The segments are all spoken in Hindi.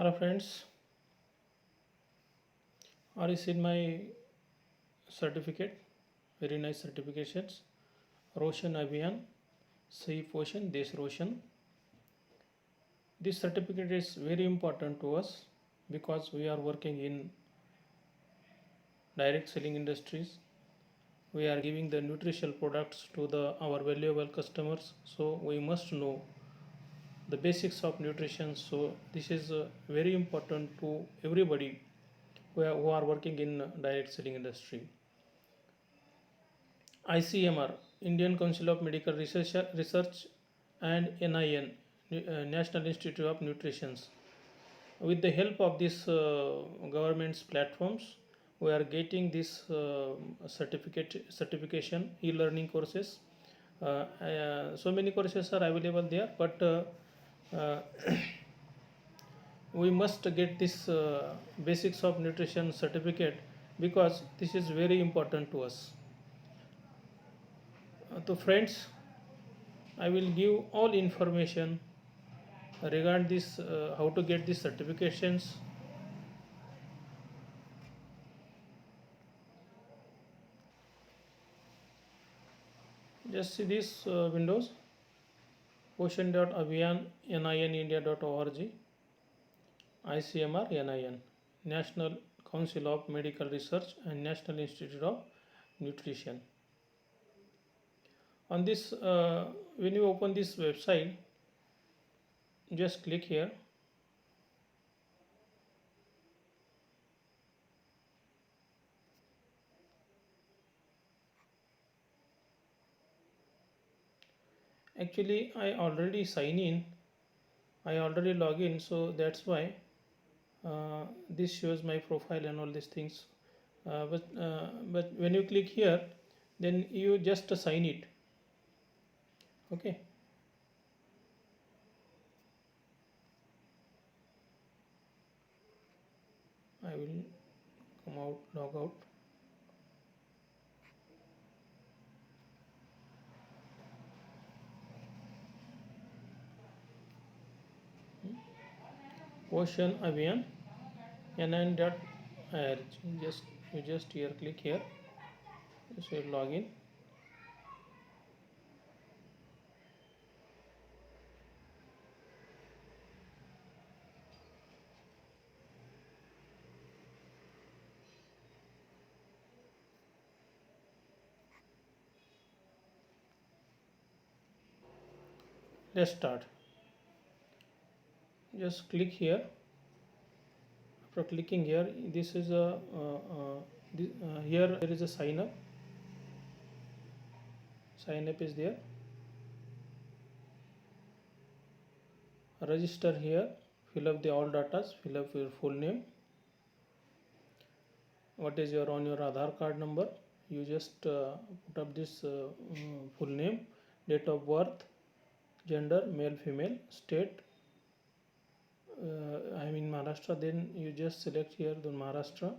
Hello friends, I received my certificate, very nice certifications. Roshan Abhiyan, Sahi Poshan, Desh Roshan. This certificate is very important to us because we are working in direct selling industries. We are giving the nutritional products to our valuable customers, so we must know the basics of nutrition. So this is very important to everybody who are working in direct selling industry. ICMR, Indian Council of Medical Research, and NIN, National Institute of Nutrition. With the help of these government's platforms, we are getting this certification e-learning courses. So many courses are available there, but uh, we must get this basics of nutrition certificate because this is very important to us. To friends, I will give all information regarding this how to get these certifications. Just see these windows: Ocean.Abhiyan, NINindia.org, ICMR, NIN, National Council of Medical Research and National Institute of Nutrition. On this, when you open this website, just click here. Actually, I already sign in. I already log in, so that's why this shows my profile and all these things. But when you click here, then you just sign it. Okay. I will come out, log out. Ocean Abhiyan NN.IR. Just here click here. Just log in. Let's start. Just click here. After clicking here, this is a here there is a sign up. Sign up is there. Register here. Fill up the all data. Fill up your full name. What is your on your Aadhaar card number? You just put up this full name, date of birth, gender, male, female, state. I'm in Maharashtra. Then you just select here the Maharashtra,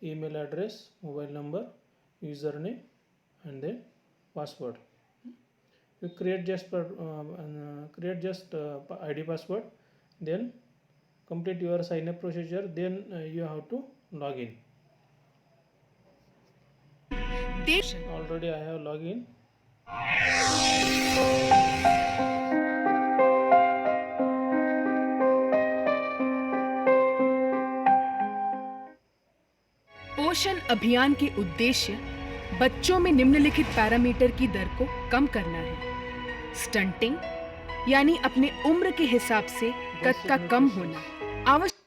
email address, mobile number, username, and then password. You create just ID password, then complete your sign up procedure. Then you have to log in. Already I have login. पोषण अभियान के उद्देश्य बच्चों में निम्नलिखित पैरामीटर की दर को कम करना है। स्टंटिंग यानी अपने उम्र के हिसाब से कद का कम होना आवश्यक।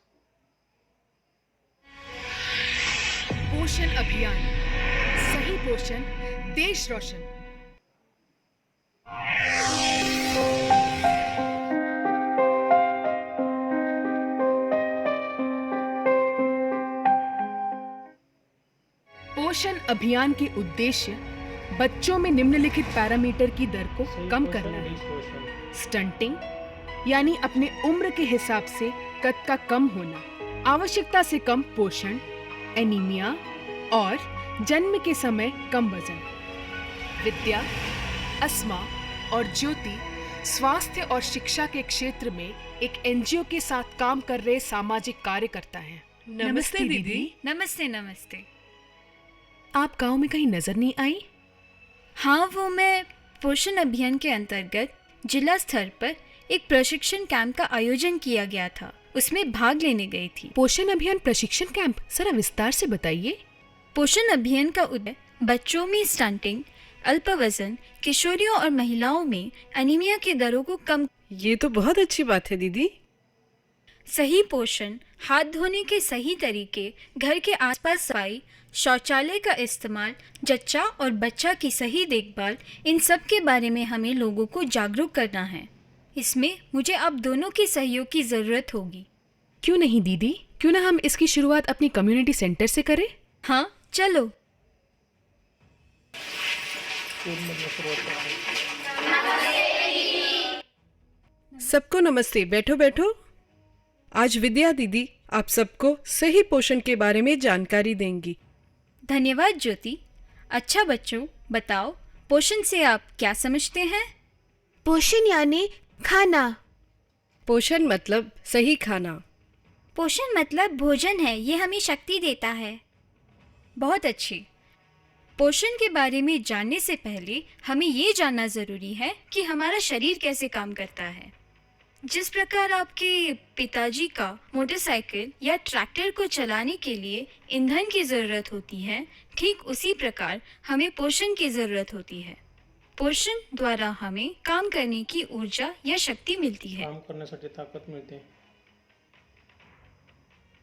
पोषण अभियान, सही पोषण, देश रोशन। पोषण अभियान के उद्देश्य बच्चों में निम्नलिखित पैरामीटर की दर को कम करना है। स्टंटिंग यानी अपने उम्र के हिसाब से कद का कम होना, आवश्यकता से कम पोषण, एनीमिया और जन्म के समय कम वजन। विद्या, अस्मा और ज्योति स्वास्थ्य और शिक्षा के क्षेत्र में एक एनजीओ के साथ काम कर रहे सामाजिक कार्यकर्ता हैं। नमस्ते दीदी। नमस्ते नमस्ते। आप गांव में कहीं नजर नहीं आई? हाँ, वो मैं पोषण अभियान के अंतर्गत जिला स्तर पर एक प्रशिक्षण कैंप का आयोजन किया गया था, उसमें भाग लेने गई थी। पोषण अभियान प्रशिक्षण कैंप, जरा विस्तार से बताइए। पोषण अभियान का उद्देश्य बच्चों में स्टंटिंग, अल्प वजन, किशोरियों और महिलाओं में एनीमिया की दरों को कम, ये तो बहुत अच्छी बात है दीदी। सही पोषण, हाथ धोने के सही तरीके, घर के आसपास सफाई, शौचालय का इस्तेमाल, जच्चा और बच्चा की सही देखभाल, इन सब के बारे में हमें लोगों को जागरूक करना है। इसमें मुझे आप दोनों के सहयोग की ज़रूरत होगी। क्यों नहीं दीदी, क्यों ना हम इसकी शुरुआत अपनी कम्युनिटी सेंटर से करें? हाँ, चलो। स्कूलमधनं सुरुवात करतो. सबको नमस्ते, बैठो बैठो। आज विद्या दीदी आप सबको सही पोषण के बारे में जानकारी देंगी। धन्यवाद ज्योति। अच्छा बच्चों, बताओ पोषण से आप क्या समझते हैं? पोषण यानी खाना। पोषण मतलब सही खाना। पोषण मतलब भोजन है, ये हमें शक्ति देता है। बहुत अच्छी। पोषण के बारे में जानने से पहले हमें ये जानना ज़रूरी है कि हमारा शरीर कैसे काम करता है। जिस प्रकार आपके पिताजी का मोटरसाइकिल या ट्रैक्टर को चलाने के लिए ईंधन की ज़रूरत होती है, ठीक उसी प्रकार हमें पोषण की ज़रूरत होती है। पोषण द्वारा हमें काम करने की ऊर्जा या शक्ति मिलती है। काम करण्यासाठी ताकद मिळते.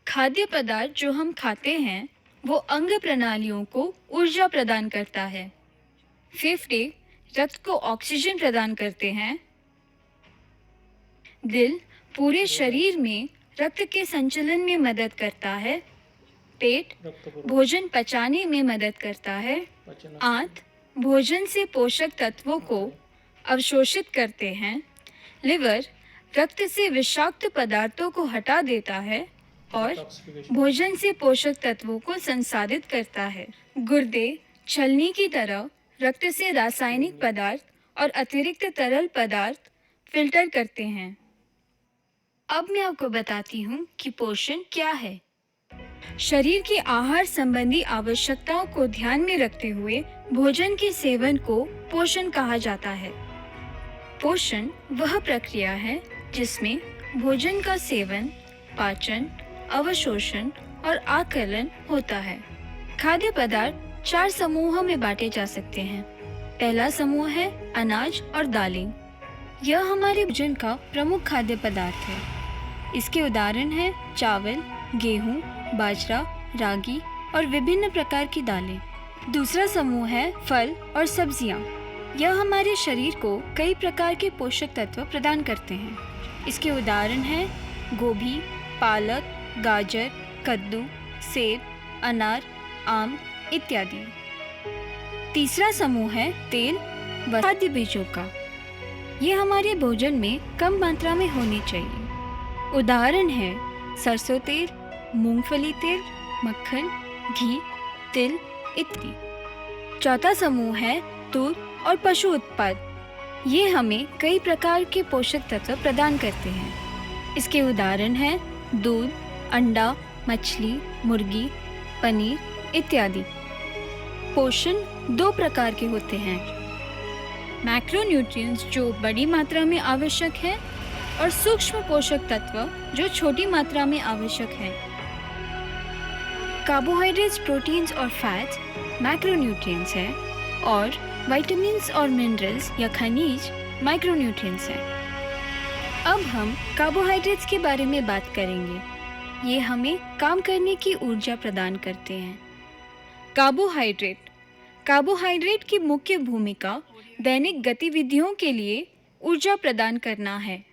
खाद्य पदार्थ जो हम खाते हैं वो अंग प्रणालियों को ऊर्जा प्रदान करता है। फेफड़े रक्त को ऑक्सीजन प्रदान करते हैं। दिल पूरे शरीर में रक्त के संचलन में मदद करता है। पेट रक्तपुरवठा भोजन पचाने में मदद करता है। पचन आंत भोजन से पोषक तत्वों को अवशोषित करते हैं। लिवर रक्त से विषाक्त पदार्थों को हटा देता है और डिटॉक्सिफिकेशन भोजन से पोषक तत्वों को संसाधित करता है। गुर्दे छलनी की तरह रक्त से रासायनिक पदार्थ और अतिरिक्त तरल पदार्थ फिल्टर करते हैं। अब मैं आपको बताती हूँ कि पोषण क्या है। शरीर की आहार संबंधी आवश्यकताओं को ध्यान में रखते हुए भोजन के सेवन को पोषण कहा जाता है। पोषण वह प्रक्रिया है जिसमें भोजन का सेवन, पाचन, अवशोषण और आकलन होता है। खाद्य पदार्थ 4 समूहों में बांटे जा सकते हैं। पहला समूह है अनाज और दालें। यह हमारे भोजन का प्रमुख खाद्य पदार्थ है। इसके उदाहरण हैं चावल, गेहूं, बाजरा, रागी और विभिन्न प्रकार की दालें। दूसरा समूह है फल और सब्जियां। यह हमारे शरीर को कई प्रकार के पोषक तत्व प्रदान करते हैं। इसके उदाहरण हैं गोभी, पालक, गाजर, कद्दू, सेब, अनार, आम इत्यादि। तीसरा समूह है तेल व खाद्य बीजों का। ये हमारे भोजन में कम मात्रा में होनी चाहिए। उदाहरण है सरसों तेल, मूंगफली तेल, मक्खन, घी, तिल इत्यादि। चौथा समूह है दूध और पशु उत्पाद। ये हमें कई प्रकार के पोषक तत्व प्रदान करते हैं। इसके उदाहरण हैं दूध, अंडा, मछली, मुर्गी, पनीर इत्यादि। पोषण 2 प्रकार के होते हैं। मैक्रोन्यूट्रिएंट्स जो बड़ी मात्रा में आवश्यक है और सूक्ष्म पोषक तत्व जो छोटी मात्रा में आवश्यक है। कार्बोहाइड्रेट्स, प्रोटीन्स और फैट्स मैक्रोन्यूट्रिएंट्स हैं और विटामिन्स और मिनरल्स या खनिज माइक्रोन्यूट्रिएंट्स हैं। अब हम कार्बोहाइड्रेट्स के बारे में बात करेंगे। ये हमें काम करने की ऊर्जा प्रदान करते हैं। कार्बोहाइड्रेट की मुख्य भूमिका दैनिक गतिविधियों के लिए ऊर्जा प्रदान करना है।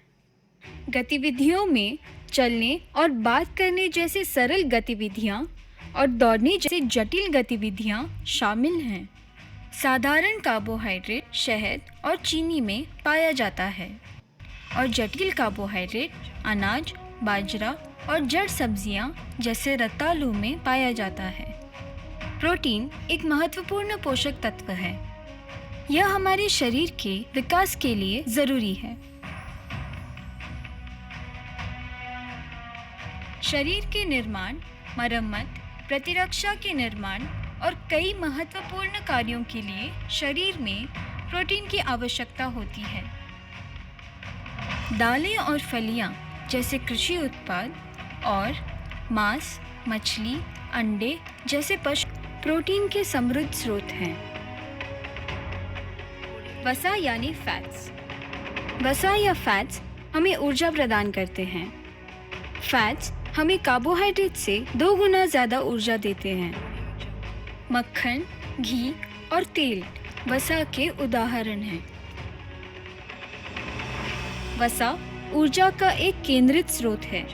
गतिविधियों में चलने और बात करने जैसे सरल गतिविधियां और दौड़ने जैसे जटिल गतिविधियां शामिल हैं। साधारण कार्बोहाइड्रेट शहद और चीनी में पाया जाता है और जटिल कार्बोहाइड्रेट अनाज, बाजरा और जड़ सब्जियां जैसे रतालू में पाया जाता है। प्रोटीन एक महत्वपूर्ण पोषक तत्व है। यह हमारे शरीर के विकास के लिए जरूरी है। शरीर के निर्माण, मरम्मत, प्रतिरक्षा के निर्माण और कई महत्वपूर्ण कार्यों के लिए शरीर में प्रोटीन की आवश्यकता होती है। दालें और फलियां जैसे कृषि उत्पाद और मांस, मछली, अंडे जैसे पशु प्रोटीन के समृद्ध स्रोत हैं। वसा यानी फैट्स। वसा या फैट्स हमें ऊर्जा प्रदान करते हैं। फैट्स हमें कार्बोहाइड्रेट से 2 गुना ज़्यादा ऊर्जा देते हैं। मक्खन, घी और तेल वसा के उदाहरण हैं। वसा ऊर्जा का एक केंद्रित स्रोत है।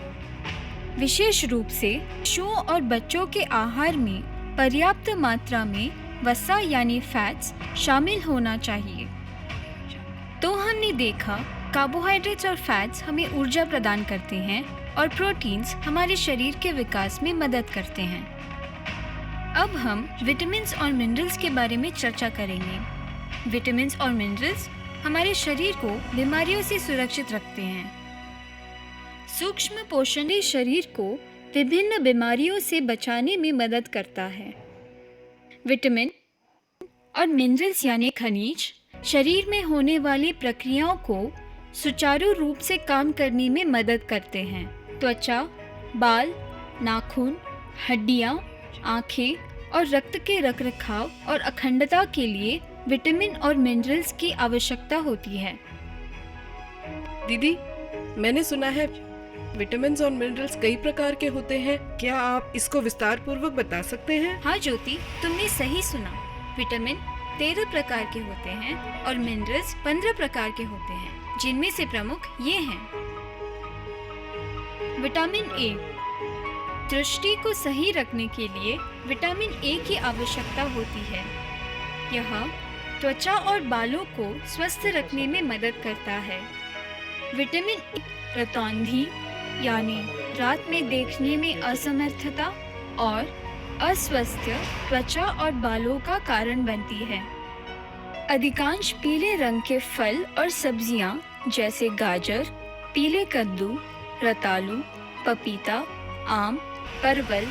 विशेष रूप से शिशुओं और बच्चों के आहार में पर्याप्त मात्रा में वसा यानी फैट्स शामिल होना चाहिए। तो हमने देखा कार्बोहाइड्रेट्स और फैट्स हमें ऊर्जा प्रदान करते हैं और प्रोटीन्स हमारे शरीर के विकास में मदद करते हैं। अब हम विटामिन्स और मिनरल्स के बारे में चर्चा करेंगे। विटामिन्स और मिनरल्स हमारे शरीर को बीमारियों से सुरक्षित रखते हैं। सूक्ष्म पोषण शरीर को विभिन्न बीमारियों से बचाने में मदद करता है। विटामिन और मिनरल्स यानी खनिज शरीर में होने वाली प्रक्रियाओं को सुचारू रूप से काम करने में मदद करते हैं। त्वचा, बाल, नाखून, हड्डियां, आँखें और रक्त के रखरखाव और अखंडता के लिए विटामिन और मिनरल्स की आवश्यकता होती है। दीदी, मैंने सुना है विटामिन्स और मिनरल्स कई प्रकार के होते हैं। क्या आप इसको विस्तार पूर्वक बता सकते हैं? हाँ ज्योति, तुमने सही सुना। विटामिन 13 प्रकार के होते हैं और मिनरल्स 15 प्रकार के होते हैं, जिनमें से प्रमुख ये हैं। Vitamin A. दृष्टि को सही रखने के लिए विटामिन ए की आवश्यकता होती है। यह त्वचा और बालों को स्वस्थ रखने में मदद करता है। विटामिन ए रतौंधी यानी रात में देखने में असमर्थता और अस्वस्थ त्वचा और बालों का कारण बनती है। अधिकांश पीले रंग के फल और सब्जियां जैसे गाजर, पीले कद्दू, रतालू, पपीता, आम, परवल,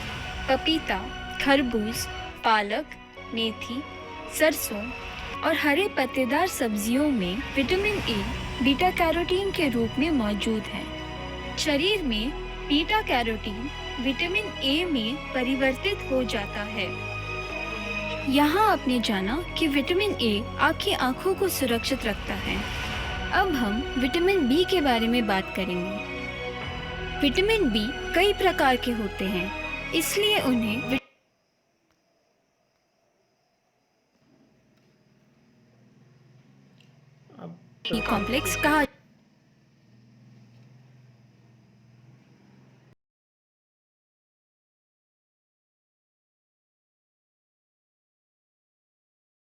पपीता, खरबूज, पालक, मेथी, सरसों और हरे पत्तेदार सब्जियों में विटामिन ए बीटा कैरोटीन के रूप में मौजूद है। शरीर में बीटा कैरोटीन विटामिन ए में परिवर्तित हो जाता है। यहाँ आपने जाना कि विटामिन ए आपकी आँखों को सुरक्षित रखता है। अब हम विटामिन बी के बारे में बात करेंगे। विटामिन बी कई प्रकार के होते हैं, इसलिए उन्हें अब बी कॉम्प्लेक्स कहा